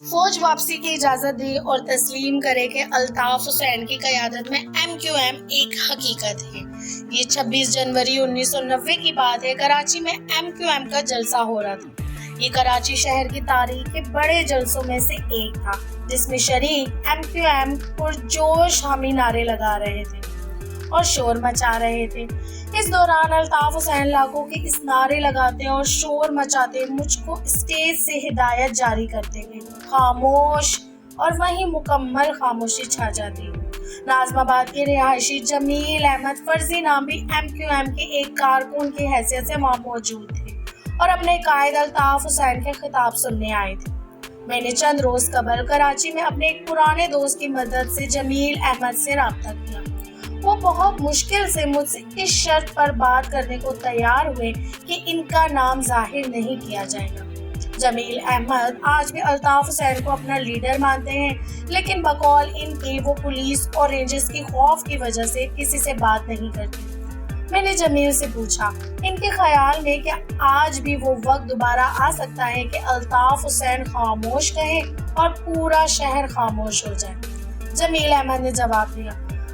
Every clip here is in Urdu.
فوج واپسی کی اجازت دے اور تسلیم کرے کہ الطاف حسین کی قیادت میں MQM ایک حقیقت ہے۔ یہ 26 جنوری 1990 کی بات ہے۔ کراچی میں MQM کا جلسہ ہو رہا تھا۔ یہ کراچی شہر کی تاریخ کے بڑے جلسوں میں سے ایک تھا، جس میں شریک MQM پرجوش حامی نعرے لگا رہے تھے اور شور مچا رہے تھے۔ اس دوران الطاف حسین لاکھوں کے اس نعرے لگاتے اور شور مچاتے مجھ کو اسٹیج سے ہدایت جاری کرتے گئے، خاموش، اور وہیں مکمل خاموشی چھا جاتی ہے۔ ناظم آباد کے رہائشی جمیل احمد فرزی نام بھی MQM کے ایک کارکن کی حیثیت سے وہاں موجود تھے اور اپنے قائد الطاف حسین کے خطاب سننے آئے تھے۔ میں نے چند روز قبل کراچی میں اپنے ایک پرانے دوست کی مدد سے جمیل احمد سے رابطہ کیا۔ وہ بہت مشکل سے مجھ سے اس شرط پر بات کرنے کو تیار ہوئے کہ ان کا نام ظاہر نہیں کیا جائے گا۔ جمیل احمد آج بھی الطاف حسین کو اپنا لیڈر مانتے ہیں، لیکن بقول ان کے وہ پولیس اور رینجرز کی خوف کی وجہ سے کسی سے بات نہیں کرتے۔ میں نے جمیل سے پوچھا، ان کے خیال میں کیا آج بھی وہ وقت دوبارہ آ سکتا ہے کہ الطاف حسین خاموش کہے اور پورا شہر خاموش ہو جائے؟ جمیل احمد نے جواب دیا،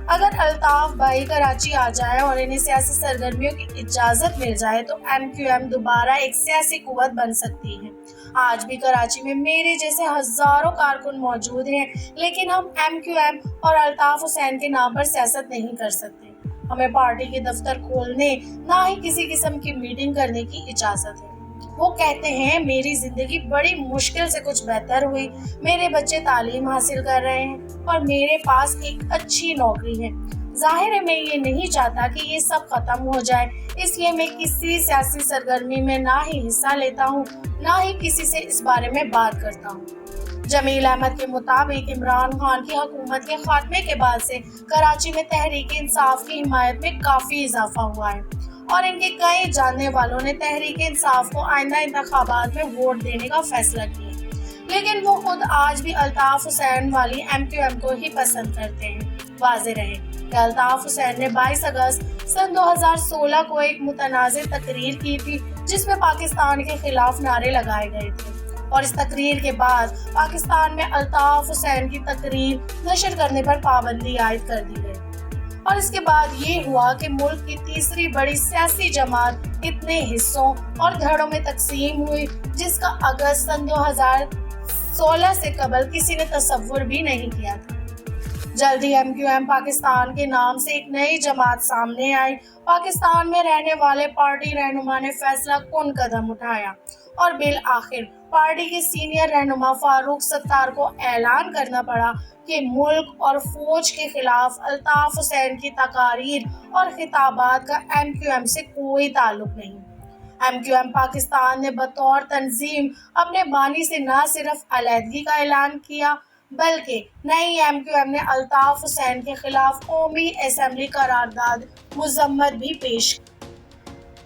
اگر الطاف بھائی کراچی آ جائے اور انہیں سیاسی سرگرمیوں کی اجازت مل جائے تو MQM دوبارہ ایک سیاسی قوت بن سکتی ہے۔ آج بھی کراچی میں میرے جیسے ہزاروں کارکن موجود ہیں، لیکن ہم MQM اور الطاف حسین کے نام پر سیاست نہیں کر سکتے۔ ہمیں پارٹی کے دفتر کھولنے، نہ ہی کسی قسم کی میٹنگ کرنے کی اجازت ہے۔ وہ کہتے ہیں میری زندگی بڑی مشکل سے کچھ بہتر ہوئی، میرے بچے تعلیم حاصل کر رہے ہیں اور میرے پاس ایک اچھی نوکری ہے۔ ظاہر ہے میں یہ نہیں چاہتا کہ یہ سب ختم ہو جائے، اس لیے میں کسی سیاسی سرگرمی میں نہ ہی حصہ لیتا ہوں، نہ ہی کسی سے اس بارے میں بات کرتا ہوں۔ جمیل احمد کے مطابق عمران خان کی حکومت کے خاتمے کے بعد سے کراچی میں تحریک انصاف کی حمایت میں کافی اضافہ ہوا ہے اور ان کے کئی جاننے والوں نے تحریک انصاف کو آئندہ انتخابات میں ووٹ دینے کا فیصلہ کیا، لیکن وہ خود آج بھی الطاف حسین والی MQM کو ہی پسند کرتے ہیں۔ واضح رہے کہ الطاف حسین نے 22 اگست سن 2016 کو ایک متنازع تقریر کی تھی، جس میں پاکستان کے خلاف نعرے لگائے گئے تھے، اور اس تقریر کے بعد پاکستان میں الطاف حسین کی تقریر نشر کرنے پر پابندی عائد کر دی گئی، اور اس کے بعد یہ ہوا کہ ملک کی تیسری بڑی سیاسی جماعت اتنے حصوں اور دھڑوں میں تقسیم ہوئی، جس کا اگست سن 2016 سے قبل کسی نے تصور بھی نہیں کیا تھا۔ جلد ہی MQM پاکستان کے نام سے ایک نئی جماعت سامنے آئی۔ پاکستان میں رہنے والے پارٹی رہنما نے فیصلہ کن قدم اٹھایا اور بالآخر پارٹی کے سینئر رہنما فاروق ستار کو اعلان کرنا پڑا کہ ملک اور فوج کے خلاف الطاف حسین کی تقاریر اور خطابات کا MQM سے کوئی تعلق نہیں۔ MQM پاکستان نے بطور تنظیم اپنے بانی سے نہ صرف علیحدگی کا اعلان کیا، بلکہ نئی MQM نے الطاف حسین کے خلاف قومی اسمبلی قرارداد مذمت بھی پیش کی۔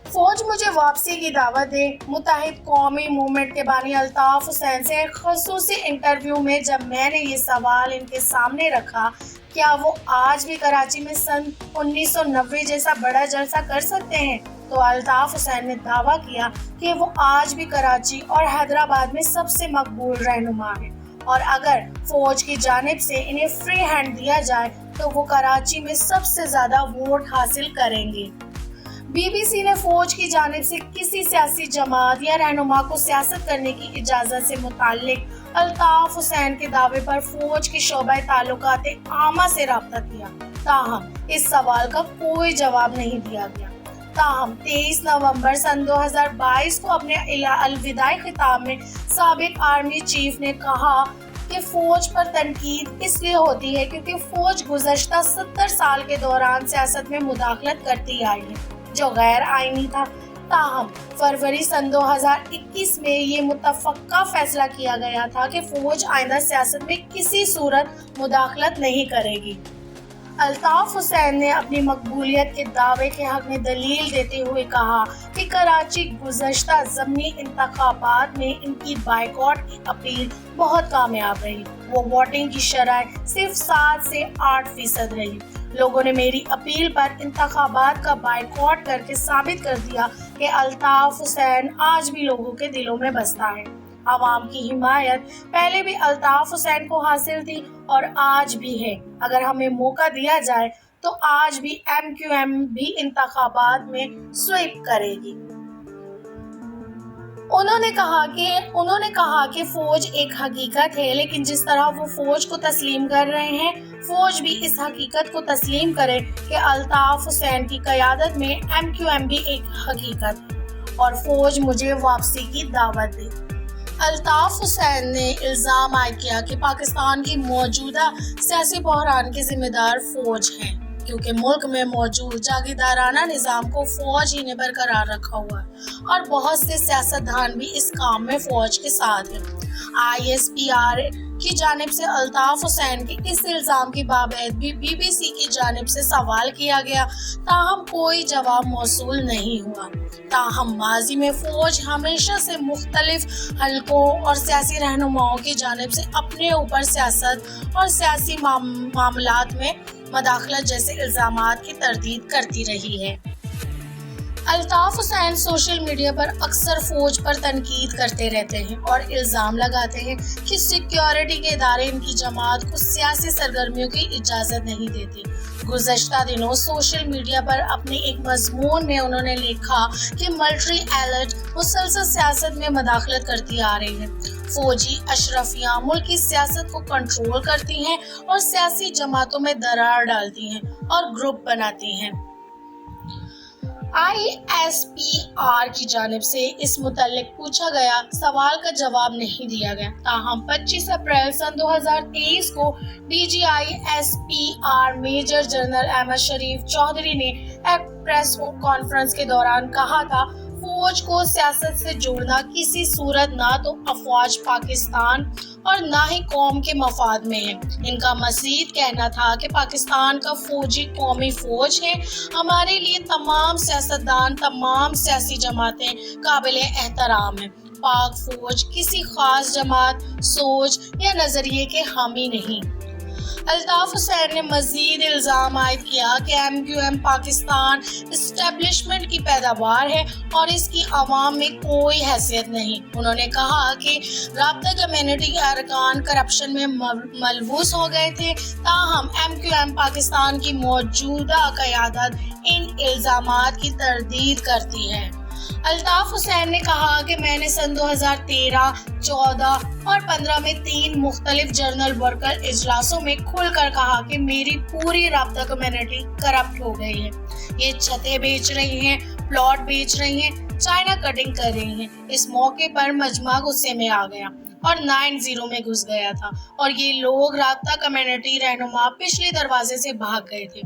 فوج مجھے واپسی کی دعوت دے۔ متحد قومی موومنٹ کے بانی الطاف حسین سے ایک خصوصی انٹرویو میں جب میں نے یہ سوال ان کے سامنے رکھا، کیا وہ آج بھی کراچی میں سن 1990 جیسا بڑا جلسہ کر سکتے ہیں، تو الطاف حسین نے دعویٰ کیا کہ وہ آج بھی کراچی اور حیدرآباد میں سب سے مقبول رہنما ہیں، اور اگر فوج کی جانب سے انہیں فری ہینڈ دیا جائے تو وہ کراچی میں سب سے زیادہ ووٹ حاصل کریں گے۔ BBC نے فوج کی جانب سے کسی سیاسی جماعت یا رہنما کو سیاست کرنے کی اجازت سے متعلق الطاف حسین کے دعوے پر فوج کے شعبہ تعلقات عامہ سے رابطہ کیا، تاہم اس سوال کا کوئی جواب نہیں دیا گیا۔ تاہم 23 نومبر سن 2022 کو اپنے الوداعی خطاب میں سابق آرمی چیف نے کہا کہ فوج پر تنقید اس لیے ہوتی ہے کیونکہ فوج گزشتہ 70 سال کے دوران سیاست میں مداخلت کرتی آئی ہے، جو غیر آئینی تھا۔ تاہم فروری سن 2021 میں یہ متفقہ فیصلہ کیا گیا تھا کہ فوج آئندہ سیاست میں کسی صورت مداخلت نہیں کرے گی۔ الطاف حسین نے اپنی مقبولیت کے دعوے کے حق میں دلیل دیتے ہوئے کہا کہ کراچی گزشتہ ضمنی انتخابات میں ان کی بائیکاٹ کی اپیل بہت کامیاب رہی۔ وہ ووٹنگ کی شرح صرف 7 سے 8% رہی۔ لوگوں نے میری اپیل پر انتخابات کا بائیکاٹ کر کے ثابت کر دیا کہ الطاف حسین آج بھی لوگوں کے دلوں میں بستا ہے۔ عوام کی حمایت پہلے بھی الطاف حسین کو حاصل تھی اور آج بھی ہے۔ اگر ہمیں موقع دیا جائے تو آج بھی MQM بھی انتخابات میں سویپ کرے گی۔ انہوں نے کہا کہ فوج ایک حقیقت ہے، لیکن جس طرح وہ فوج کو تسلیم کر رہے ہیں، فوج بھی اس حقیقت کو تسلیم کرے کہ الطاف حسین کی قیادت میں MQM بھی ایک حقیقت ہے اور فوج مجھے واپسی کی دعوت دے۔ الطاف حسین نے الزام عائد کیا کہ پاکستان کی موجودہ سیاسی بحران کے ذمہ دار فوج ہیں، کیونکہ ملک میں موجود جاگیردارانہ نظام کو فوج ہی نے برقرار رکھا ہوا ہے اور بہت سے سیاستدان بھی اس کام میں فوج کے ساتھ ہیں۔ ISPR کی جانب سے الطاف حسین کے اس الزام کی بابت بھی BBC کی جانب سے سوال کیا گیا، تاہم کوئی جواب موصول نہیں ہوا۔ تاہم ماضی میں فوج ہمیشہ سے مختلف حلقوں اور سیاسی رہنماؤں کی جانب سے اپنے اوپر سیاست اور سیاسی معاملات میں مداخلت جیسے الزامات کی تردید کرتی رہی ہے۔ الطاف حسین سوشل میڈیا پر اکثر فوج پر تنقید کرتے رہتے ہیں اور الزام لگاتے ہیں کہ سیکیورٹی کے ادارے ان کی جماعت کو سیاسی سرگرمیوں کی اجازت نہیں دیتے۔ گزشتہ دنوں سوشل میڈیا پر اپنے ایک مضمون میں انہوں نے لکھا کہ ملٹری ایلٹ مسلسل سیاست میں مداخلت کرتی آ رہی ہے۔ فوجی اشرفیاں ملک کی سیاست کو کنٹرول کرتی ہیں اور سیاسی جماعتوں میں درار ڈالتی ہیں اور گروپ بناتی ہیں۔ ISPR کی جانب سے اس متعلق پوچھا گیا سوال کا جواب نہیں دیا گیا، تاہم 25 اپریل سن 2023 کو DG ISPR major general Ahmad Sharif Chaudhry نے ایک پریس کانفرنس کے دوران کہا تھا، فوج کو سیاست سے جوڑنا کسی صورت نہ تو افواج پاکستان اور نہ ہی قوم کے مفاد میں ہے۔ ان کا مزید کہنا تھا کہ پاکستان کا فوجی قومی فوج ہے۔ ہمارے لیے تمام سیاستدان، تمام سیاسی جماعتیں قابل احترام ہیں۔ پاک فوج کسی خاص جماعت، سوچ یا نظریے کے حامی نہیں۔ الطاف حسین نے مزید الزام عائد کیا کہ MQM پاکستان اسٹیبلشمنٹ کی پیداوار ہے اور اس کی عوام میں کوئی حیثیت نہیں۔ انہوں نے کہا کہ رابطہ کمیونٹی کے ارکان کرپشن میں ملوث ہو گئے تھے، تاہم MQM پاکستان کی موجودہ قیادت ان الزامات کی تردید کرتی ہے۔ الطاف حسین نے کہا کہ میں نے سن 2013، 14 اور 15 میں 3 مختلف جنرل ورکر اجلاسوں میں کھل کر کہا کہ میری پوری رابطہ کمیونٹی کرپٹ ہو گئی ہے۔ یہ چھتیں بیچ رہی ہیں، پلاٹ بیچ رہی ہیں، چائنا کٹنگ کر رہی ہیں۔ اس موقع پر مجمع غصے میں آ گیا اور 9-0 میں گھس گیا تھا اور یہ لوگ رابطہ کمیونٹی رہنما پچھلے دروازے سے بھاگ گئے تھے۔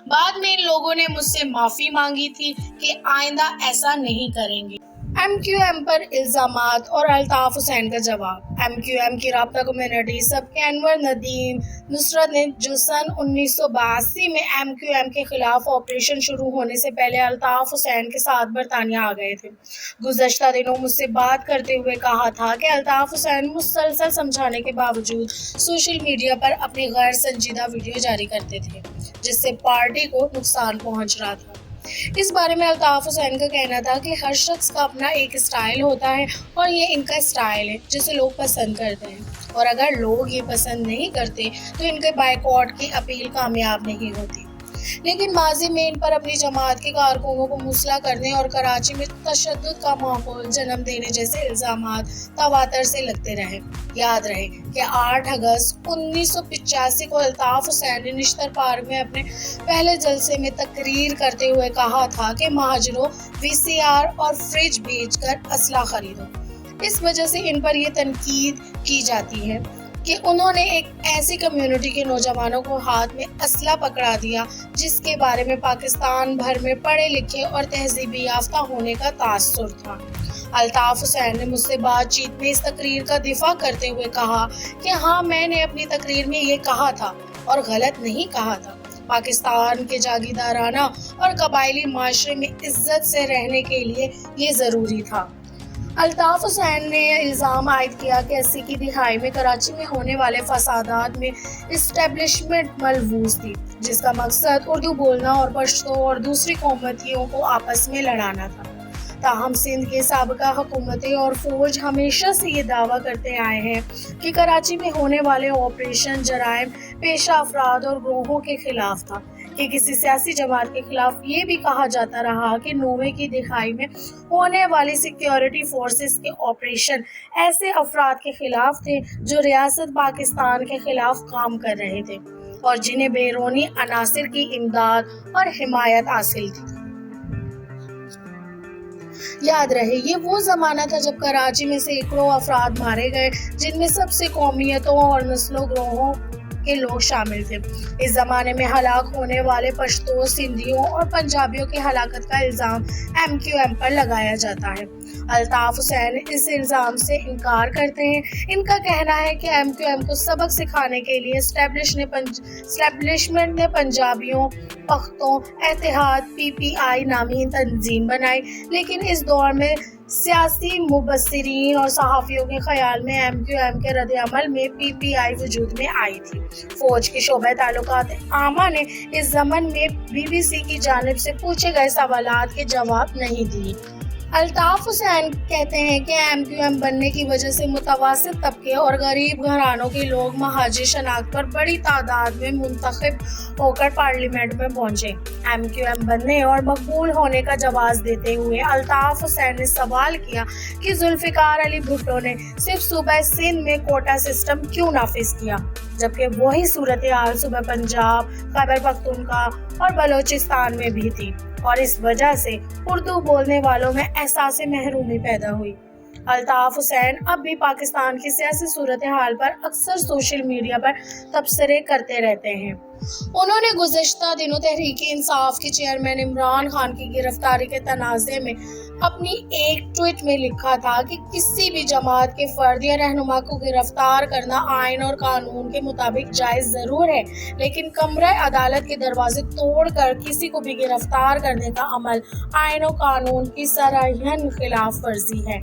بعد میں ان لوگوں نے مجھ سے معافی مانگی تھی کہ آئندہ ایسا نہیں کریں گے۔ MQM پر الزامات اور الطاف حسین کا جواب۔ MQM کی رابطہ کمیونٹی سب کے انور ندیم نصرت نے جو سن 1982 میں MQM کے خلاف آپریشن شروع ہونے سے پہلے الطاف حسین کے ساتھ برطانیہ آ گئے تھے، گزشتہ دنوں مجھ سے بات کرتے ہوئے کہا تھا کہ الطاف حسین مسلسل سمجھانے کے باوجود سوشل میڈیا پر اپنی غیر سنجیدہ ویڈیو جاری کرتے تھے، جس سے پارٹی کو نقصان پہنچ رہا تھا۔ اس بارے میں الطاف حسین کا کہنا تھا کہ ہر شخص کا اپنا ایک اسٹائل ہوتا ہے اور یہ ان کا اسٹائل ہے جسے لوگ پسند کرتے ہیں، اور اگر لوگ یہ پسند نہیں کرتے تو ان کے بائیکاٹ کی اپیل کامیاب نہیں ہوتی۔ لیکن ماضی میں ان پر اپنی جماعت کے کارکنوں کو مسلح کرنے اور کراچی میں تشدد کا ماحول جنم دینے جیسے الزامات تواتر سے لگتے رہے۔ یاد رہے کہ 8 اگست 1985 کو الطاف حسین نے نشتر پارک میں اپنے پہلے جلسے میں تقریر کرتے ہوئے کہا تھا کہ مہاجروں VCR اور فریج بیچ کر اسلحہ خریدو۔ اس وجہ سے ان پر یہ تنقید کی جاتی ہے کہ انہوں نے ایک ایسی کمیونٹی کے نوجوانوں کو ہاتھ میں اسلحہ پکڑا دیا جس کے بارے میں پاکستان بھر میں پڑھے لکھے اور تہذیبی یافتہ ہونے کا تاثر تھا۔ الطاف حسین نے مجھ سے بات چیت میں اس تقریر کا دفاع کرتے ہوئے کہا کہ ہاں، میں نے اپنی تقریر میں یہ کہا تھا اور غلط نہیں کہا تھا۔ پاکستان کے جاگیردارانہ اور قبائلی معاشرے میں عزت سے رہنے کے لیے یہ ضروری تھا۔ الطاف حسین نے الزام عائد کیا کہ 80 کی دہائی میں کراچی میں ہونے والے فسادات میں اسٹیبلشمنٹ ملوث تھی، جس کا مقصد اردو بولنا اور پشتو اور دوسری قومیتوں کو آپس میں لڑانا تھا تاہم سندھ کے سابقہ حکومتیں اور فوج ہمیشہ سے یہ دعویٰ کرتے آئے ہیں کہ کراچی میں ہونے والے آپریشن جرائم پیشہ افراد اور گروہوں کے خلاف تھا، کہ کسی سیاسی جماعت کے خلاف یہ بھی کہا جاتا رہا کہ 90 کی دہائی میں ہونے والی سیکیورٹی فورسز کے آپریشن ایسے افراد کے خلاف تھے جو ریاست پاکستان کے خلاف کام کر رہے تھے اور جنہیں بیرونی عناصر کی امداد اور حمایت حاصل تھی۔ یاد رہے یہ وہ زمانہ تھا جب کراچی میں سینکڑوں افراد مارے گئے، جن میں سب سے قومیتوں اور نسلوں گروہوں کے لوگ شامل تھے۔ اس زمانے میں ہلاک ہونے والے پشتو، سندھیوں اور پنجابیوں کی ہلاکت کا الزام MQM پر لگایا جاتا ہے۔ الطاف حسین اس الزام سے انکار کرتے ہیں۔ ان کا کہنا ہے کہ MQM کو سبق سکھانے کے لیے اسٹیبلشمنٹ نے پنجابیوں، پختوں اتحاد PPI نامی تنظیم بنائی، لیکن اس دور میں سیاسی مبصرین اور صحافیوں کے خیال میں MQM کے رد عمل میں PPI وجود میں آئی تھی۔ فوج کے شعبہ تعلقات عامہ نے اس ضمن میں BBC کی جانب سے پوچھے گئے سوالات کے جواب نہیں دیے۔ الطاف حسین کہتے ہیں کہ MQM بننے کی وجہ سے متوسط طبقے اور غریب گھرانوں کے لوگ مہاجر شناخت پر بڑی تعداد میں منتخب ہو کر پارلیمنٹ میں پہنچے۔ MQM بننے اور مقبول ہونے کا جواز دیتے ہوئے الطاف حسین نے سوال کیا کہ ذوالفقار علی بھٹو نے صرف صوبہ سندھ میں کوٹا سسٹم کیوں نافذ کیا، جبکہ وہی صورتحال صوبہ پنجاب، خیبر پختونخوا اور بلوچستان میں بھی تھی، اور اس وجہ سے اردو بولنے والوں میں احساس محرومی پیدا ہوئی۔ الطاف حسین اب بھی پاکستان کی سیاسی صورتحال پر اکثر سوشل میڈیا پر تبصرے کرتے رہتے ہیں۔ انہوں نے گزشتہ دنوں تحریک انصاف کے چیئرمین عمران خان کی گرفتاری کے تنازع میں اپنی ایک ٹویٹ میں لکھا تھا کہ کسی بھی جماعت کے فرد یا رہنما کو گرفتار کرنا آئین اور قانون کے مطابق جائز ضرور ہے، لیکن کمرہ عدالت کے دروازے توڑ کر کسی کو بھی گرفتار کرنے کا عمل آئین و قانون کی سراسر خلاف ورزی ہے۔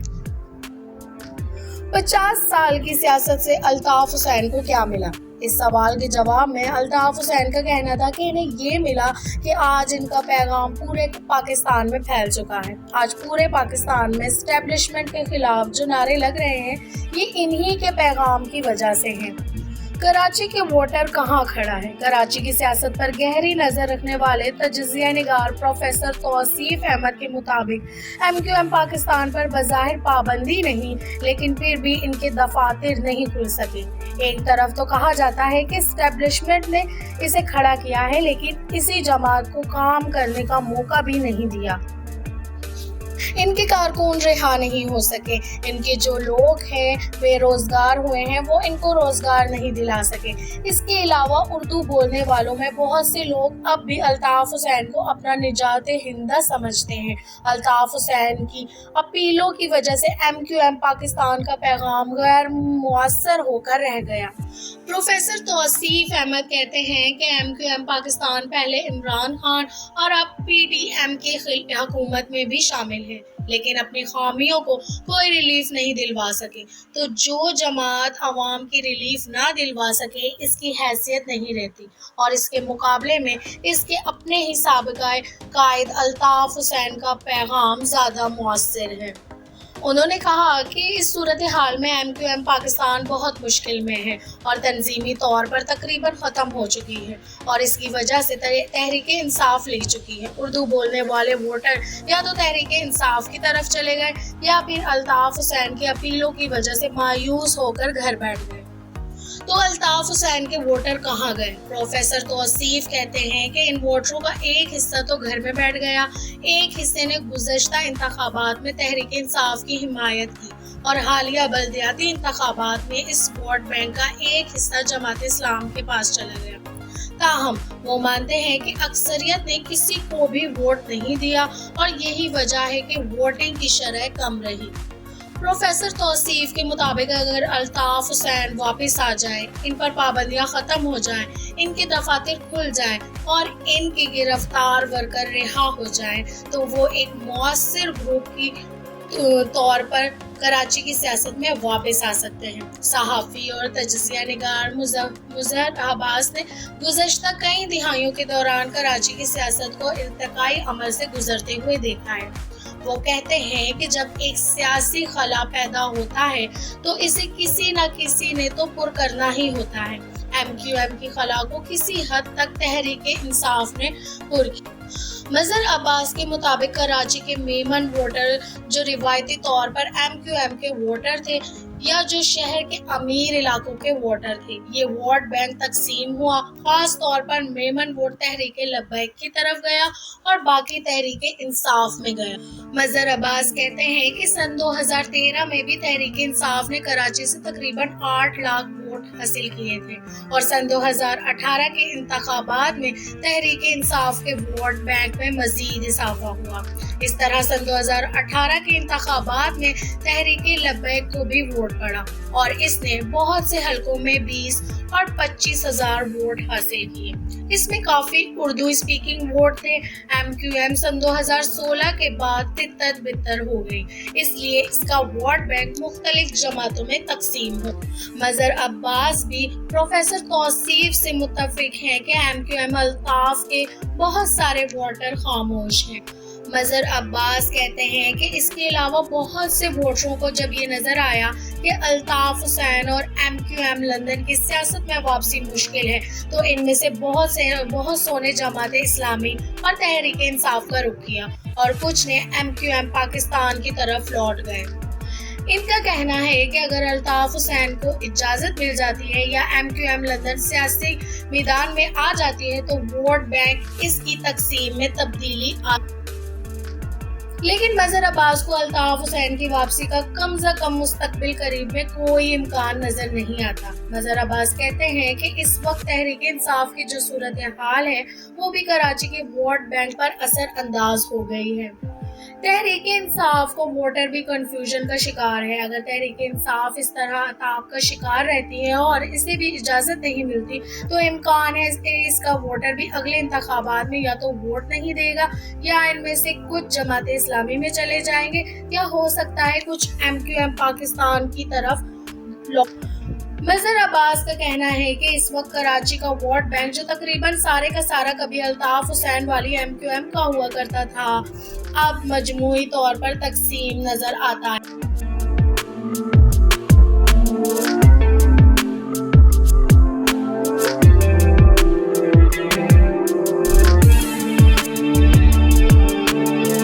50 سال کی سیاست سے الطاف حسین کو کیا ملا؟ اس سوال کے جواب میں الطاف حسین کا کہنا تھا کہ انہیں یہ ملا کہ آج ان کا پیغام پورے پاکستان میں پھیل چکا ہے۔ آج پورے پاکستان میں اسٹیبلشمنٹ کے خلاف جو نعرے لگ رہے ہیں، یہ انہی کے پیغام کی وجہ سے ہیں۔ کراچی کے ووٹر کہاں کھڑا ہے؟ کراچی کی سیاست پر گہری نظر رکھنے والے تجزیہ نگار پروفیسر توصیف احمد کے مطابق MQM پاکستان پر بظاہر پابندی نہیں، لیکن پھر بھی ان کے دفاتر نہیں کھل سکے۔ ایک طرف تو کہا جاتا ہے کہ اسٹیبلشمنٹ نے اسے کھڑا کیا ہے، لیکن اسی جماعت کو کام کرنے کا موقع بھی نہیں دیا۔ ان کے کارکن رہا نہیں ہو سکے، ان کے جو لوگ ہیں بے روزگار ہوئے ہیں، وہ ان کو روزگار نہیں دلا سکے۔ اس کے علاوہ اردو بولنے والوں میں بہت سے لوگ اب بھی الطاف حسین کو اپنا نجات ہندہ سمجھتے ہیں۔ الطاف حسین کی اپیلوں کی وجہ سے MQM پاکستان کا پیغام غیر مؤثر ہو کر رہ گیا۔ پروفیسر توصیف احمد کہتے ہیں کہ MQM پاکستان پہلے عمران خان اور اب PDM کی حکومت میں بھی شامل ہے، لیکن اپنی خامیوں کو کوئی ریلیف نہیں دلوا سکے۔ تو جو جماعت عوام کی ریلیف نہ دلوا سکے، اس کی حیثیت نہیں رہتی، اور اس کے مقابلے میں اس کے اپنے ہی سابقہ قائد الطاف حسین کا پیغام زیادہ مؤثر ہے۔ انہوں نے کہا کہ اس صورتحال میں MQM پاکستان بہت مشکل میں ہے اور تنظیمی طور پر تقریباً ختم ہو چکی ہے، اور اس کی وجہ سے تحریک انصاف لے چکی ہے۔ اردو بولنے والے ووٹر یا تو تحریک انصاف کی طرف چلے گئے یا پھر الطاف حسین کی اپیلوں کی وجہ سے مایوس ہو کر گھر بیٹھ گئے۔ تو الطاف حسین کے ووٹر کہاں گئے؟ پروفیسر توصیف کہتے ہیں کہ ان ووٹروں کا ایک حصہ تو گھر میں بیٹھ گیا، ایک حصے نے گزشتہ انتخابات میں تحریک انصاف کی حمایت کی، اور حالیہ بلدیاتی انتخابات میں اس ووٹ بینک کا ایک حصہ جماعت اسلام کے پاس چلا گیا۔ تاہم وہ مانتے ہیں کہ اکثریت نے کسی کو بھی ووٹ نہیں دیا، اور یہی وجہ ہے کہ ووٹنگ کی شرح کم رہی۔ پروفیسر توصیف کے مطابق اگر الطاف حسین واپس آ جائیں، ان پر پابندیاں ختم ہو جائیں، ان کے دفاتر کھل جائیں اور ان کے گرفتار ورکر رہا ہو جائیں، تو وہ ایک مؤثر گروپ کی طور پر کراچی کی سیاست میں واپس آ سکتے ہیں۔ صحافی اور تجزیہ نگار مظہر عباس نے گزشتہ کئی دہائیوں کے دوران کراچی کی سیاست کو ارتقائی عمل سے گزرتے ہوئے دیکھا ہے۔ وہ کہتے ہیں کہ جب ایک سیاسی خلا پیدا ہوتا ہے تو اسے کسی نہ کسی نے تو پر کرنا ہی ہوتا ہے۔ ایم کیو ایم کی خلا کو کسی حد تک تحریک انصاف نے پر کیا۔ مظہر عباس کے مطابق کراچی کے میمن ووٹر جو روایتی طور پر ایم کیو ایم کے ووٹر تھے یا جو شہر کے امیر علاقوں کے ووٹر تھے، یہ ووٹ بینک تقسیم ہوا۔ خاص طور پر میمن ووٹ تحریک لبیک کی طرف گیا اور باقی تحریک انصاف میں گیا۔ مظہر عباس کہتے ہیں کہ سن 2013 میں بھی تحریک انصاف نے کراچی سے تقریباً 8 لاکھ ووٹ حاصل کیے تھے اور سن 2018 کے انتخابات میں تحریک انصاف کے ووٹ بینک میں مزید اضافہ ہوا۔ اس طرح سن 2018 کے انتخابات میں تحریک لبیک کو بھی ووٹ پڑا اور اس نے بہت سے حلقوں میں 20 اور 25 ہزار ووٹ حاصل کیے۔ اس میں کافی اردو اسپیکنگ ووٹ تھے۔ ایم کیو ایم سن 2016 کے بعد تتر بتر ہو گئی، اس لیے اس کا ووٹ بینک مختلف جماعتوں میں تقسیم ہو۔ مظہر عباس بھی پروفیسر توصیف سے متفق ہیں کہ ایم کیو ایم الطاف کے بہت سارے ووٹر خاموش ہیں۔ مظہر عباس کہتے ہیں کہ اس کے علاوہ بہت سے ووٹروں کو جب یہ نظر آیا کہ الطاف حسین اور ایم کیو ایم لندن کی سیاست میں واپسی مشکل ہے تو ان میں سے بہت سو نے جماعت اسلامی اور تحریک انصاف کا رخ کیا اور کچھ نے ایم کیو ایم پاکستان کی طرف لوٹ گئے۔ ان کا کہنا ہے کہ اگر الطاف حسین کو اجازت مل جاتی ہے یا ایم کیو ایم لندن سیاسی میدان میں آ جاتی ہے تو ووٹ بینک اس کی تقسیم میں تبدیلی لیکن مظہر عباس کو الطاف حسین کی واپسی کا کم از کم مستقبل قریب میں کوئی امکان نظر نہیں آتا۔ مظہر عباس کہتے ہیں کہ اس وقت تحریک انصاف کی جو صورتحال ہے وہ بھی کراچی کے ووٹ بینک پر اثر انداز ہو گئی ہے۔ تحریک انصاف کو ووٹر بھی کنفیوژن کا شکار ہے۔ اگر تحریک انصاف اس طرح عطاب کا شکار رہتی ہے اور اسے بھی اجازت نہیں ملتی تو امکان ہے اس کا ووٹر بھی اگلے انتخابات میں یا تو ووٹ نہیں دے گا یا ان میں سے کچھ جماعت اسلامی میں چلے جائیں گے یا ہو سکتا ہے کچھ ایم کیو ایم پاکستان کی طرف۔ مظہر عباس کا کہنا ہے کہ اس وقت کراچی کا ووٹ بینک جو تقریباً سارے کا سارا کبھی الطاف حسین والی ایم کیو ایم کا ہوا کرتا تھا اب مجموعی طور پر تقسیم نظر آتا ہے۔